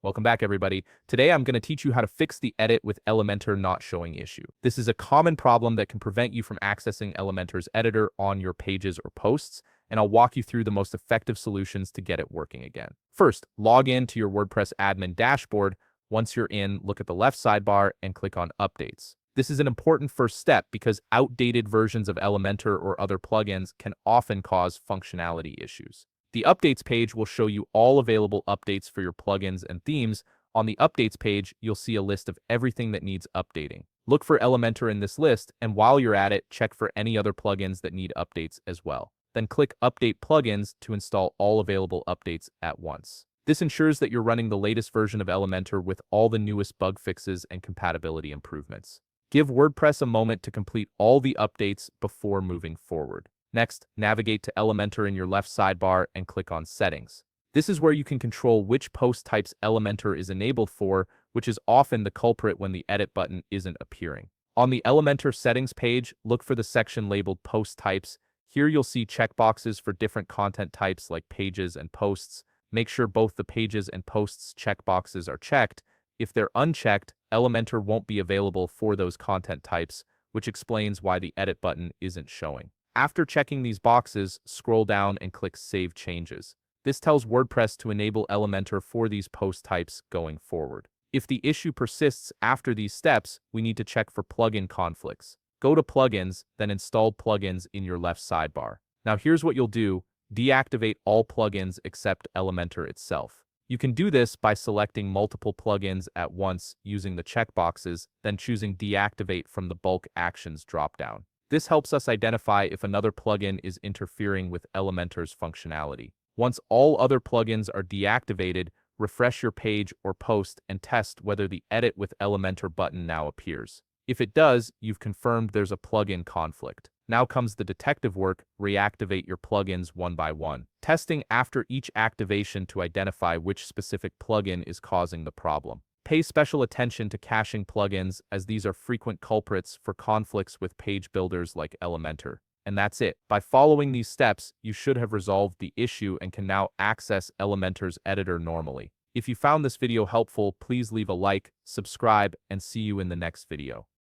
Welcome back, everybody. Today, I'm going to teach you how to fix the edit with Elementor not showing issue. This is a common problem that can prevent you from accessing Elementor's editor on your pages or posts, and I'll walk you through the most effective solutions to get it working again. First, log in to your WordPress admin dashboard. Once you're in, look at the left sidebar and click on Updates. This is an important first step because outdated versions of Elementor or other plugins can often cause functionality issues. The Updates page will show you all available updates for your plugins and themes. On the Updates page, you'll see a list of everything that needs updating. Look for Elementor in this list, and while you're at it, check for any other plugins that need updates as well. Then click Update Plugins to install all available updates at once. This ensures that you're running the latest version of Elementor with all the newest bug fixes and compatibility improvements. Give WordPress a moment to complete all the updates before moving forward. Next, navigate to Elementor in your left sidebar and click on Settings. This is where you can control which post types Elementor is enabled for, which is often the culprit when the edit button isn't appearing. On the Elementor settings page, look for the section labeled Post Types. Here you'll see checkboxes for different content types like pages and posts. Make sure both the pages and posts checkboxes are checked. If they're unchecked, Elementor won't be available for those content types, which explains why the edit button isn't showing. After checking these boxes, scroll down and click Save Changes. This tells WordPress to enable Elementor for these post types going forward. If the issue persists after these steps, we need to check for plugin conflicts. Go to Plugins, then Installed Plugins in your left sidebar. Now here's what you'll do. Deactivate all plugins except Elementor itself. You can do this by selecting multiple plugins at once using the checkboxes, then choosing Deactivate from the Bulk Actions dropdown. This helps us identify if another plugin is interfering with Elementor's functionality. Once all other plugins are deactivated, refresh your page or post and test whether the Edit with Elementor button now appears. If it does, you've confirmed there's a plugin conflict. Now comes the detective work. Reactivate your plugins one by one. Testing after each activation to identify which specific plugin is causing the problem. Pay special attention to caching plugins, as these are frequent culprits for conflicts with page builders like Elementor. And that's it. By following these steps, you should have resolved the issue and can now access Elementor's editor normally. If you found this video helpful, please leave a like, subscribe, and see you in the next video.